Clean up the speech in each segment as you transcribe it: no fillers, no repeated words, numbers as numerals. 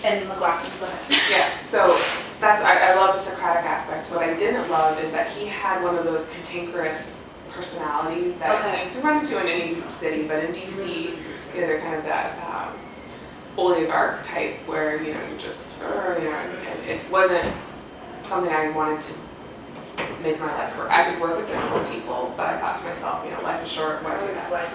And McLaughlin, go ahead. Yeah, so I love the Socratic aspect. What I didn't love is that he had one of those cantankerous personalities that you can run into in any city, but in DC, they're kind of that oligarch type where, you just, and it wasn't something I wanted to make my life work. I could work with difficult people, but I thought to myself, life is short, why do that?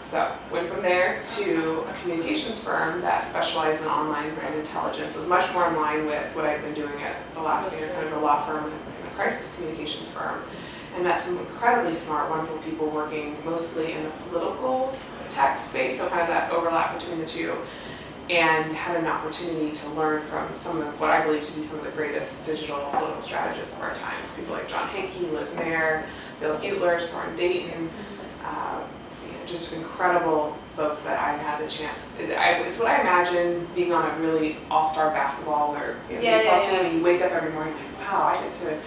So went from there to a communications firm that specialized in online brand intelligence. It was much more in line with what I'd been doing at the last year, kind of a law firm and a crisis communications firm. And met some incredibly smart, wonderful people working mostly in the political tech space, so kind of that overlap between the two. And had an opportunity to learn from some of what I believe to be some of the greatest digital political strategists of our times. People like John Hankey, Liz Mayer, Bill Butler, Soren Dayton, just incredible folks that I had the chance. It's what I imagine being on a really all-star basketball or baseball team, and you wake up every morning like, wow, I get to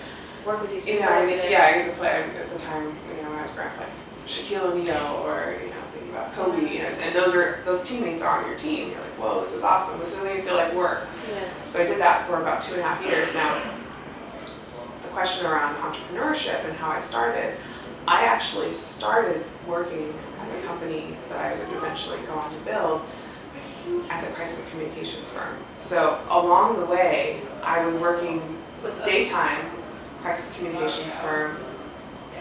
work with these people. I get to play at the time, when I was growing up, like Shaquille O'Neal or, thinking about Kobe, and those teammates are on your team. You're like, whoa, this is awesome. This doesn't even feel like work. Yeah. So I did that for about 2.5 years. Now, the question around entrepreneurship and how I started, I actually started working at the company that I would eventually go on to build at the crisis communications firm. So along the way, I was working with daytime crisis communications firm,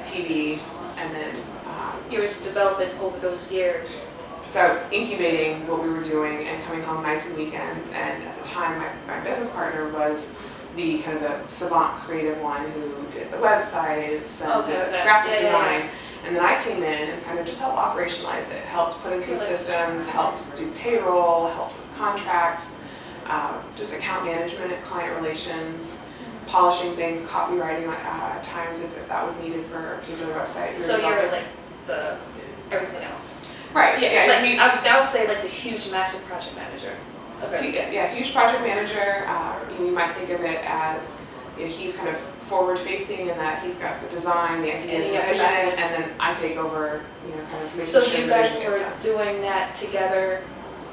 TV, and then you were developing over those years. So incubating what we were doing and coming home nights and weekends. And at the time, my business partner was the kind of the savant creative one who did the websites and the graphic design. Yeah. And then I came in and kind of just helped operationalize it, helped put in some systems, helped do payroll, helped with contracts, just account management, client relations, polishing things, copywriting at times if that was needed for a particular website. So you're like the everything else. Right. Yeah. I would say like the huge, massive project manager of everything. Yeah, huge project manager. You might think of it as he's kind of forward-facing in that he's got the design, the idea, the vision, and then I take over. Kind of making so sure you guys were doing that together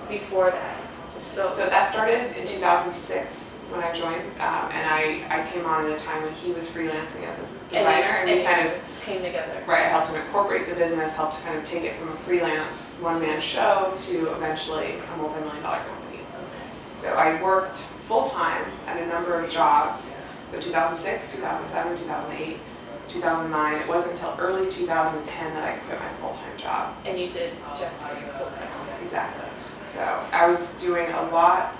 before that. So that started in 2006 when I joined, and I came on at a time when he was freelancing as a designer, and we kind of came together. Right, I helped him incorporate the business, helped kind of take it from a freelance one-man show to eventually a multi-million-dollar company. So I worked full-time at a number of jobs. So 2006, 2007, 2008, 2009. It wasn't until early 2010 that I quit my full-time job. And you did just full-time. Exactly. So I was doing a lot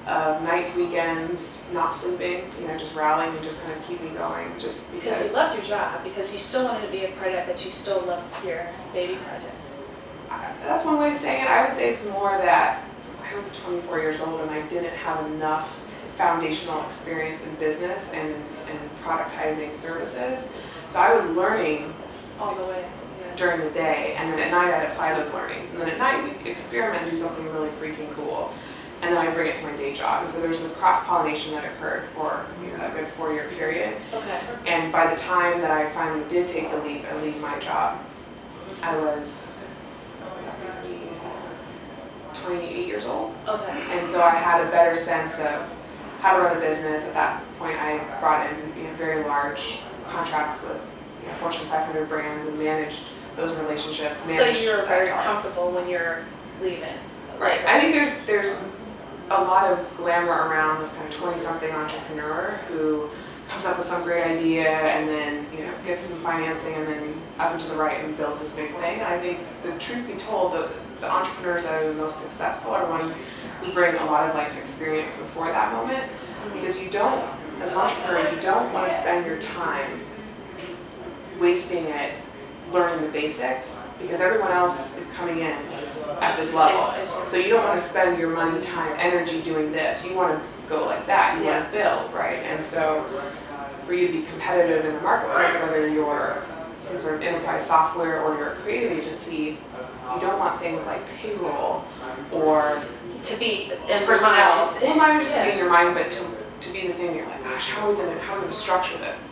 of nights, weekends, not sleeping, just rallying and just kind of keeping going, just because you loved your job, because you still wanted to be a part of it, but you still loved your baby project. That's one way of saying it. I would say it's more that I was 24 years old and I didn't have enough foundational experience in business and productizing services. So I was learning all the way during the day, and then at night I'd apply those learnings. And then at night we'd experiment and do something really freaking cool. And then I bring it to my day job. And so there was this cross-pollination that occurred for a good 4-year period. Okay. And by the time that I finally did take the leap and leave my job, I was 28 years old. Okay. And so I had a better sense of how to run a business. At that point, I brought in very large contracts with Fortune 500 brands and managed those relationships. So you're very comfortable when you're leaving. Right. I think there's a lot of glamour around this kind of 20-something entrepreneur who comes up with some great idea and then gets some financing and then up and to the right and builds this big thing. I think the truth be told, the entrepreneurs that are the most successful are ones who bring a lot of life experience before that moment, because you don't, as an entrepreneur, you don't want to spend your time wasting it learning the basics, because everyone else is coming in at this level. So you don't want to spend your money, time, energy doing this. You want to go like that. You want to build, right? And so for you to be competitive in the marketplace, whether you're some sort of enterprise software or you're a creative agency, you don't want things like payroll or to be in personnel. Well, not just to be in your mind, but to be the thing that you're like, gosh, how are we gonna structure this?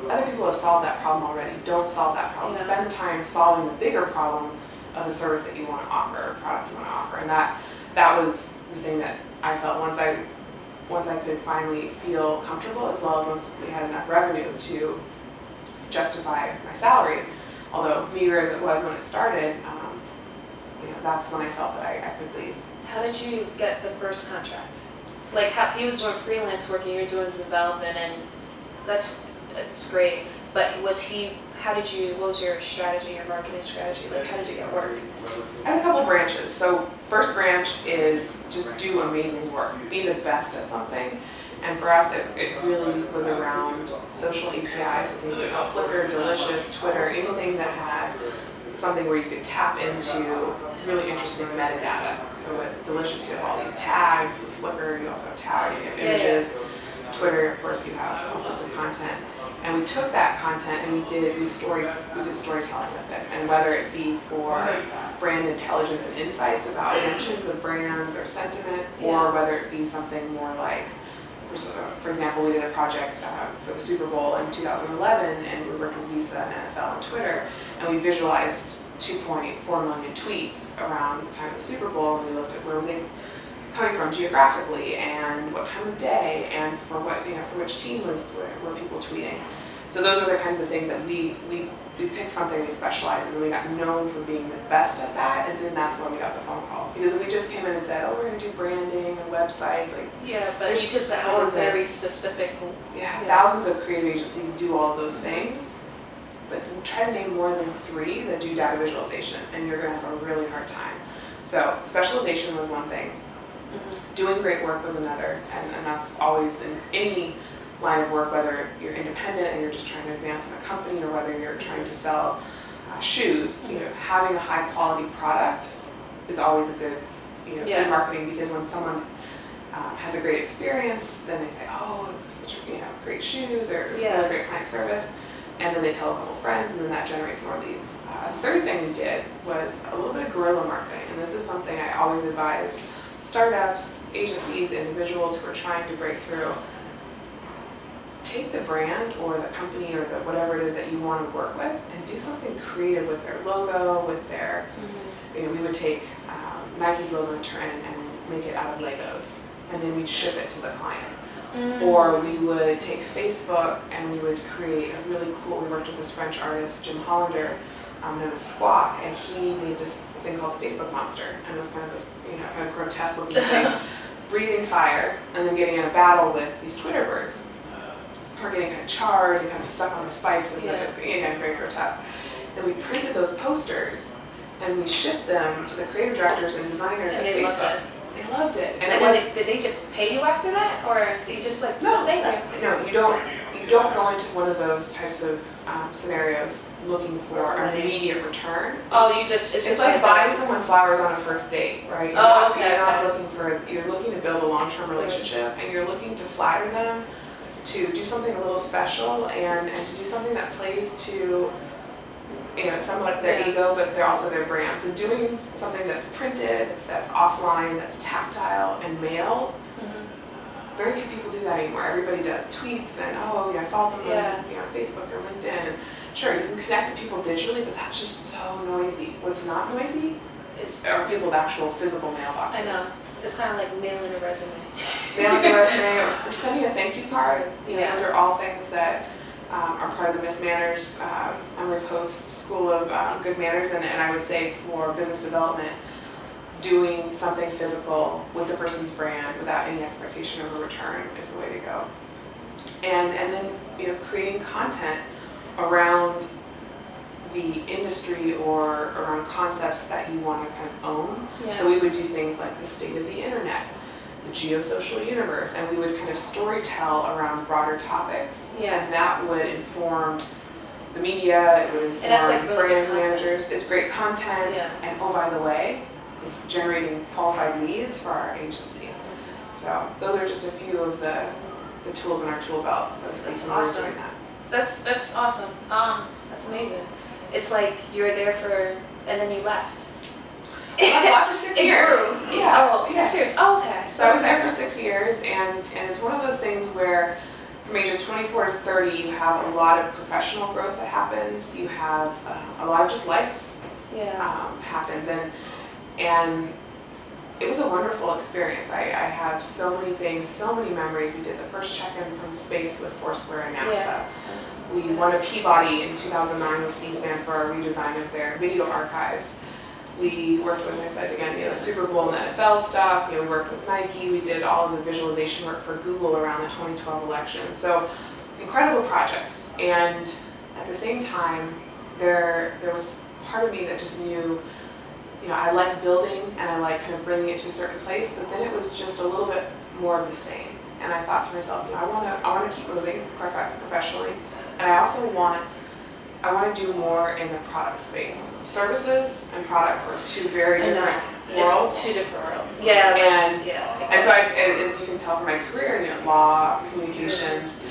Other people have solved that problem already. Don't solve that problem. Yeah. Spend time solving the bigger problem of the service that you want to offer, or product you want to offer. And that was the thing that I felt once I could finally feel comfortable, as well as once we had enough revenue to justify my salary, although meager as it was when it started, that's when I felt that I could leave. How did you get the first contract? Like, how he was doing freelance work and you were doing development, and that's great. But what was your strategy, your marketing strategy? Like, how did you get work? I had a couple branches. So first branch is just do amazing work, be the best at something. And for us, it really was around social APIs, so think about Flickr, Delicious, Twitter, anything that had something where you could tap into really interesting metadata. So with Delicious, you have all these tags. With Flickr, you also have tags, you have images. Twitter, of course, you have all sorts of content. And we took that content and we did storytelling with it. And whether it be for brand intelligence and insights about mentions of brands or sentiment, or whether it be something more like, for example, we did a project for the Super Bowl in 2011, and we worked with Visa and NFL and Twitter, and we visualized 2.4 million tweets around the time of the Super Bowl, and we looked at where they coming from geographically and what time of day and for which team were people tweeting. So those are the kinds of things that we picked something we specialized in, and we got known for being the best at that, and then that's when we got the phone calls. Because if we just came in and said, oh, we're going to do branding and websites, like but you just had a very specific. Thousands of creative agencies do all of those things, but try to name more than 3 that do data visualization, and you're going to have a really hard time. So specialization was one thing. Doing great work was another, and that's always in any line of work, whether you're independent and you're just trying to advance in a company, or whether you're trying to sell shoes. Having a high quality product is always a good, good marketing, because when someone has a great experience, then they say, oh, it's such great shoes, or really great client service, and then they tell a couple friends, and then that generates more leads. A third thing we did was a little bit of guerrilla marketing, and this is something I always advise startups, agencies, individuals who are trying to break through. Take the brand or the company or whatever it is that you want to work with, and do something creative with their logo, with their, we would take Nike's logo and make it out of Legos, and then we'd ship it to the client. Or we would take Facebook and we would create a really cool, we worked with this French artist, Jim Hollander, known as Squawk, and he made this thing called the Facebook Monster, and it was kind of this, kind of grotesque looking thing, breathing fire, and then getting in a battle with these Twitter birds, or getting kind of charred and kind of stuck on the spikes, and then it was very grotesque. Then we printed those posters, and we shipped them to the creative directors and designers at Facebook. They loved it. And then did they just pay you after that, or you just like, thank you? No, you don't go into one of those types of scenarios looking for an immediate return. It's just like buying someone flowers on a first date, right? You're looking to build a long-term relationship, and you're looking to flatter them, to do something a little special, and to do something that plays to somewhat their ego, but they're also their brand. So doing something that's printed, that's offline, that's tactile and mailed. Very few people do that anymore. Everybody does tweets and I follow them on Facebook or LinkedIn. And sure, you can connect to people digitally, but that's just so noisy. What's not noisy are people's actual physical mailboxes. I know. It's kind of like mailing a resume. Mailing a resume or sending a thank you card. Those are all things that are part of the Miss Manners, Emily Post School of Good Manners, and I would say for business development, doing something physical with the person's brand without any expectation of a return is the way to go. And then creating content around the industry or around concepts that you want to kind of own. So we would do things like the state of the internet, the geosocial universe, and we would kind of story tell around broader topics, and that would inform the media, it would inform brand managers. It's great content, and oh, by the way, it's generating qualified leads for our agency. So those are just a few of the tools in our tool belt. So that's awesome. That's awesome. That's amazing. It's like you were there and then you left. After 6 years. Yeah. 6 years. Oh, okay. So I was there for 6 years, and it's one of those things where from ages 24 to 30, you have a lot of professional growth that happens. You have a lot of just life happens, and it was a wonderful experience. I have so many things, so many memories. We did the first check-in from space with Foursquare and NASA. Yeah. We won a Peabody in 2009 with C-SPAN for our redesign of their video archives. We worked with, as I said again, the Super Bowl and NFL stuff. We worked with Nike. We did all of the visualization work for Google around the 2012 election. So incredible projects. And at the same time, there was part of me that just knew, I like building and I like kind of bringing it to a certain place, but then it was just a little bit more of the same. And I thought to myself, I want to keep moving professionally, and I also want to do more in the product space. Services and products are two very different worlds. It's two different worlds. Yeah. And so as you can tell from my career, law, communications,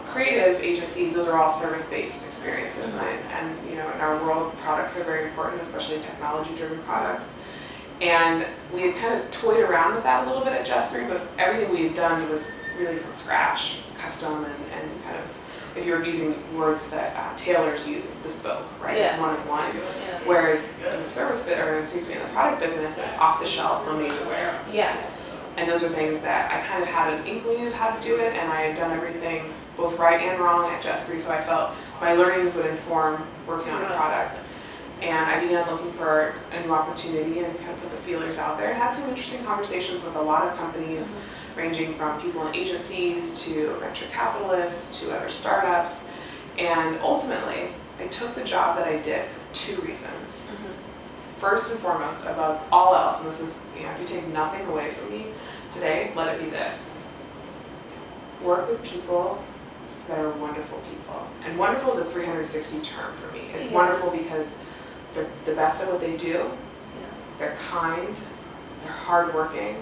creative agencies, those are all service-based experiences. And in our world, products are very important, especially technology-driven products. And we had kind of toyed around with that a little bit at Just3, but everything we had done was really from scratch, custom, and kind of, if you're using words that tailors use, it's bespoke, right? It's one-of-one. Yeah. Whereas in the service bit, in the product business, it's off the shelf, no made to wear. Yeah. And those are things that I kind of had an inkling of how to do it, and I had done everything both right and wrong at Just3, so I felt my learnings would inform working on a product. And I began looking for a new opportunity and kind of put the feelers out there. I had some interesting conversations with a lot of companies, ranging from people in agencies to venture capitalists to other startups. And ultimately, I took the job that I did for two reasons. First and foremost, above all else, and this is, if you take nothing away from me today, let it be this. Work with people that are wonderful people. And wonderful is a 360 term for me. It's wonderful because they're the best at what they do, they're kind, they're hardworking,